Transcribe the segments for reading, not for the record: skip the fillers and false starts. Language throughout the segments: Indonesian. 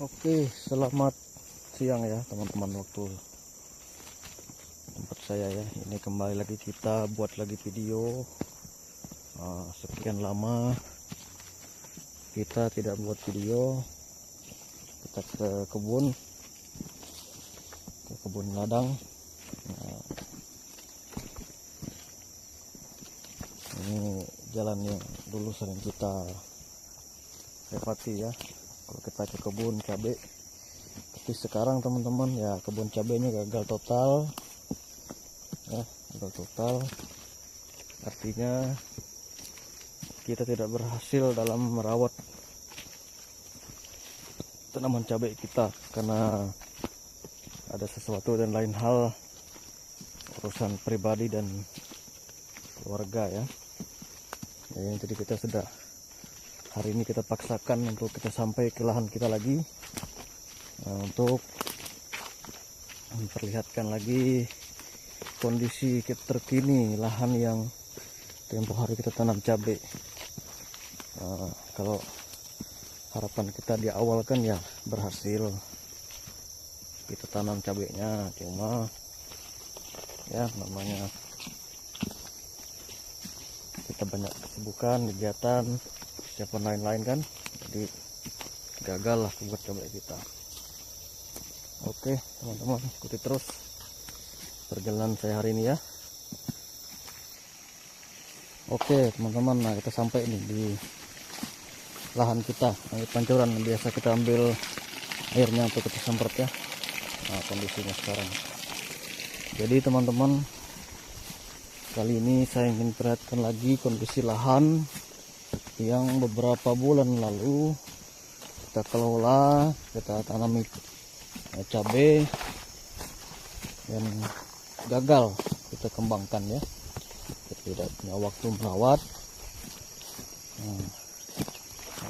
Oke, selamat siang ya teman-teman, waktu tempat saya ya. Ini kembali lagi kita buat lagi video. Sekian lama kita tidak buat video. Kita ke kebun ladang. Ini jalan yang dulu sering kita lewati ya kalau kita ke kebun cabai. Tapi sekarang teman-teman ya, kebun cabainya gagal total ya, artinya kita tidak berhasil dalam merawat tanaman cabai kita karena ada sesuatu dan lain hal, urusan pribadi dan keluarga ya. Jadi kita sudah hari ini kita paksakan untuk kita sampai ke lahan kita lagi, untuk memperlihatkan lagi kondisi terkini lahan yang tempo hari kita tanam cabai. Kalau harapan kita di awal kan ya berhasil kita tanam cabainya, cuma ya namanya kita banyak kesibukan, kegiatan, siapapun lain-lain kan, jadi gagal lah buat cabai kita. Oke teman-teman, ikuti terus perjalanan saya hari ini ya. Oke teman-teman, nah kita sampai ini di lahan kita, air pancuran yang biasa kita ambil airnya untuk kita semprot ya. Nah kondisinya sekarang, jadi teman-teman, kali ini saya ingin perhatikan lagi kondisi lahan yang beberapa bulan lalu kita kelola, kita tanami cabai dan gagal kita kembangkan ya. Kita tidak punya waktu merawat,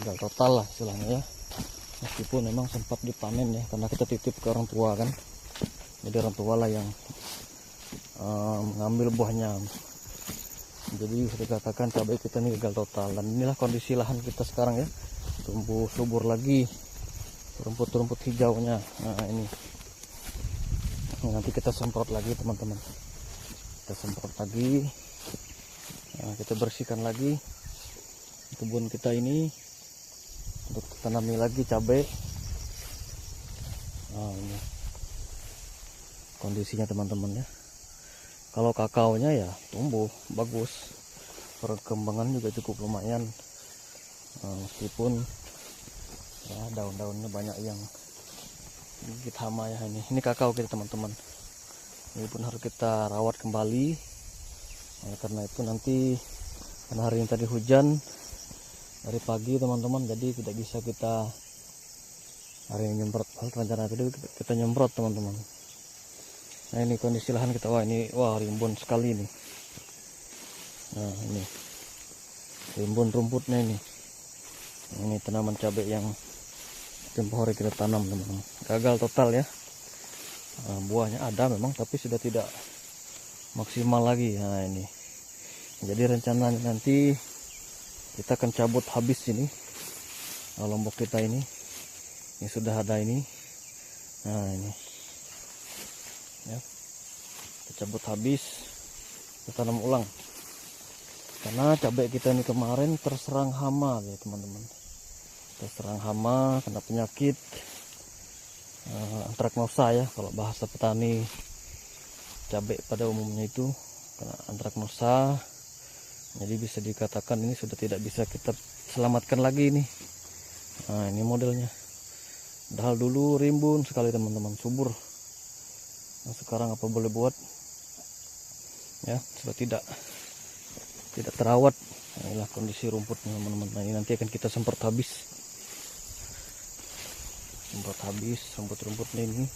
gagal total lah istilahnya ya. Meskipun memang sempat dipanen ya, karena kita titip ke orang tua kan, jadi orang tua lah yang mengambil buahnya. Jadi bisa dikatakan cabai kita ini gagal total, dan inilah kondisi lahan kita sekarang ya, tumbuh subur lagi, rumput-rumput hijaunya. Nah ini nanti kita semprot lagi teman-teman, kita semprot lagi, kita bersihkan lagi kebun kita ini untuk tanami lagi cabai. Nah ini kondisinya teman-teman ya. Kalau kakaonya ya tumbuh bagus, perkembangan juga cukup lumayan, meskipun ya daun-daunnya banyak yang gigit hama ya. Ini kakao kita teman-teman, ini pun harus kita rawat kembali. Karena itu nanti, karena hari ini tadi hujan dari pagi teman-teman, jadi tidak bisa kita hari ini nyemprot. Rencana tadi kita nyemprot teman-teman. Nah ini kondisi lahan kita, wah rimbun sekali nih. Nah ini rimbun rumputnya ini tanaman cabai yang tempo hari kita tanam teman-teman, gagal total ya. Buahnya ada memang, tapi sudah tidak maksimal lagi. Nah ini jadi rencananya nanti kita akan cabut habis ini lombok kita ini sudah ada ini. Nah ini ya, kita cabut habis, kita tanam ulang karena cabai kita ini kemarin terserang hama ya teman-teman, terserang hama, kena penyakit antraknosa ya, kalau bahasa petani cabai pada umumnya itu kena antraknosa. Jadi bisa dikatakan ini sudah tidak bisa kita selamatkan lagi ini. Nah ini modelnya, padahal dulu rimbun sekali teman-teman, subur. Nah, sekarang apa boleh buat ya, sudah tidak terawat. Nah, inilah kondisi rumputnya teman-teman. Nah ini nanti akan kita semprot habis, rumput-rumputnya ini.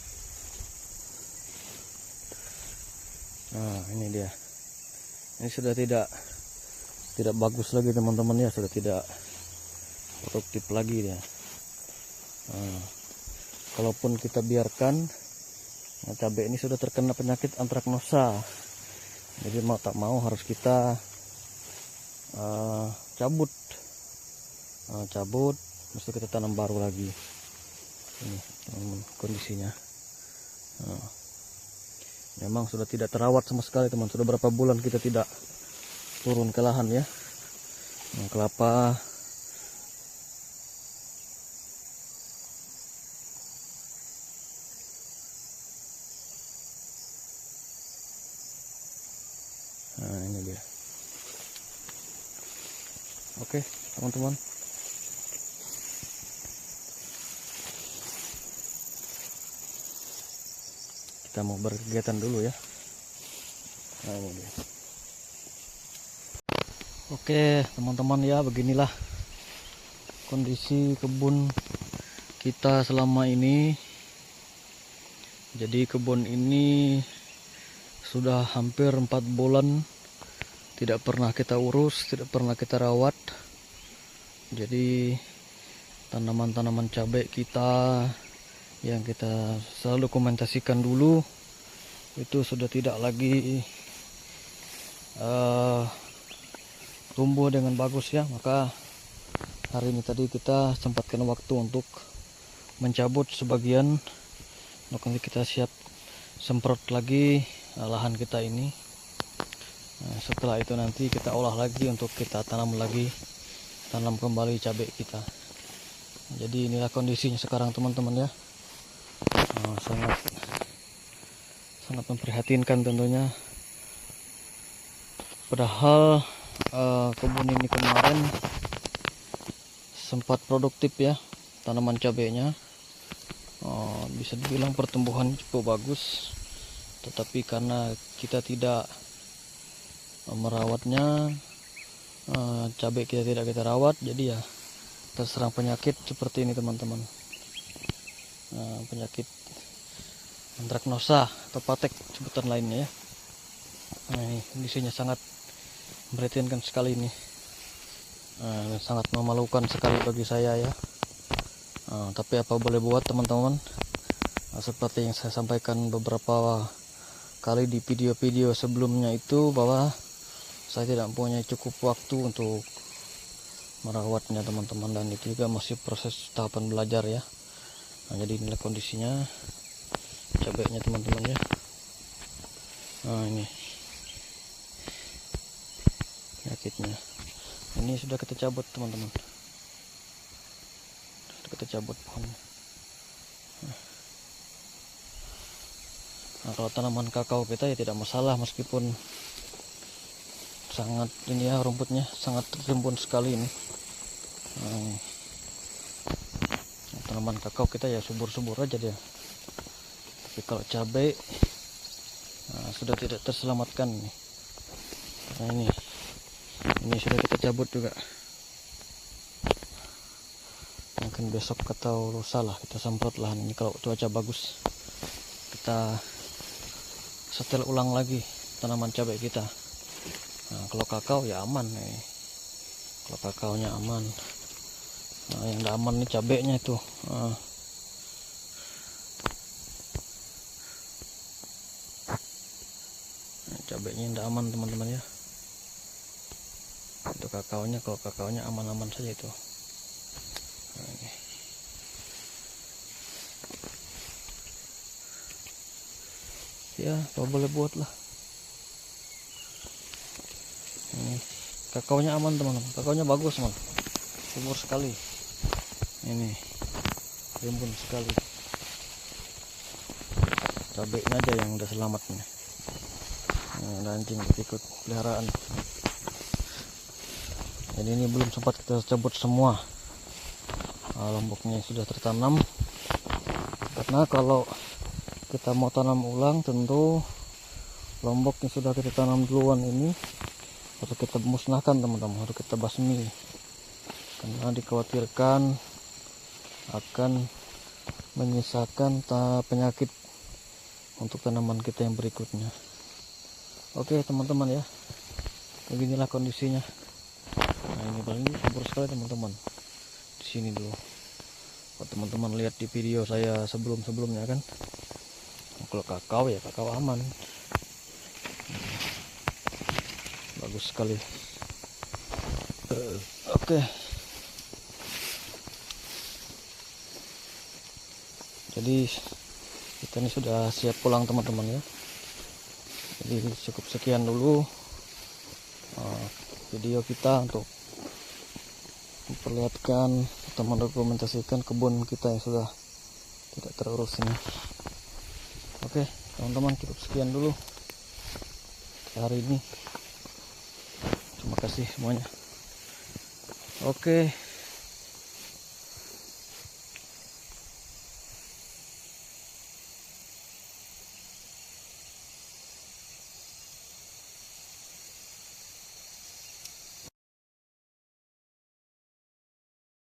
Nah ini dia, ini sudah tidak bagus lagi teman-teman ya, sudah tidak produktif lagi dia. Nah, kalaupun kita biarkan, nah, cabai ini sudah terkena penyakit antraknosa, jadi mau tak mau harus kita cabut, mesti kita tanam baru lagi. Ini teman-teman kondisinya. Nah, memang sudah tidak terawat sama sekali teman. Sudah berapa bulan kita tidak turun ke lahan ya. Nah, kelapa nah ini dia. Oke teman-teman, kita mau berkegiatan dulu ya. Nah ini dia. Oke teman-teman ya, beginilah kondisi kebun kita selama ini. Jadi kebun ini sudah hampir 4 bulan tidak pernah kita urus, tidak pernah kita rawat. Jadi tanaman-tanaman cabai kita yang kita selalu dokumentasikan dulu itu sudah tidak lagi tumbuh dengan bagus ya. Maka hari ini tadi kita sempatkan waktu untuk mencabut sebagian, nanti kita siap semprot lagi lahan kita ini. Nah, setelah itu nanti kita olah lagi untuk kita tanam kembali cabai kita. Jadi inilah kondisinya sekarang teman-teman ya. Sangat memprihatinkan tentunya. Padahal kebun ini kemarin sempat produktif ya, tanaman cabainya. Bisa dibilang pertumbuhan cukup bagus, tetapi karena kita tidak merawatnya, cabai kita tidak kita rawat, jadi ya terserang penyakit seperti ini teman-teman. Penyakit antraknosa atau patek sebutan lainnya ya. Ini kondisinya sangat memprihatinkan sekali ini. Sangat memalukan sekali bagi saya ya. Tapi apa boleh buat teman-teman. Seperti yang saya sampaikan beberapa kali di video-video sebelumnya itu, bahwa saya tidak punya cukup waktu untuk merawatnya teman-teman, dan itu juga masih proses tahapan belajar ya. Jadi inilah kondisinya cabainya teman-teman ya. Ini penyakitnya. Ini sudah kita cabut teman-teman, sudah kita cabut pohonnya. Nah, kalau tanaman kakao kita ya tidak masalah, meskipun sangat ini ya, rumputnya sangat rimbun sekali ini. Tanaman kakao kita ya subur-subur aja dia. Tapi kalau cabai sudah tidak terselamatkan nih. Nah ini sudah kita cabut juga. Mungkin besok atau lusa lah kita semprot lahan ini, kalau cuaca bagus kita setel ulang lagi tanaman cabai kita. Kalau kakao ya aman nih, kalau kakaonya aman. Yang tidak aman nih cabainya itu. Cabainya tidak aman teman-teman ya. Itu kakaonya, kalau kakaonya aman-aman saja itu. Ini. Ya apa boleh buat lah. Ini kakaonya aman teman-teman, kakaonya bagus teman, subur sekali. Ini rimbun sekali. Cabainya aja yang udah selamat nih. Ada anjing ikut peliharaan. Jadi ini belum sempat kita cabut semua. Lomboknya sudah tertanam. Karena kalau kita mau tanam ulang, tentu lombok yang sudah kita tanam duluan ini harus kita musnahkan teman-teman, harus kita basmi, karena dikhawatirkan akan menyisakan penyakit untuk tanaman kita yang berikutnya. Oke teman-teman ya, beginilah kondisinya. Nah ini paling subur sekali teman-teman. Di sini dulu, kalau teman-teman lihat di video saya sebelumnya kan, kalau kakao ya kakao aman, bagus sekali. Oke. Jadi kita ini sudah siap pulang teman-teman ya. Jadi cukup sekian dulu video kita untuk memperlihatkan atau mendokumentasikan kebun kita yang sudah tidak terurus ini. Oke teman-teman, cukup sekian dulu hari ini. Terima kasih semuanya. Oke.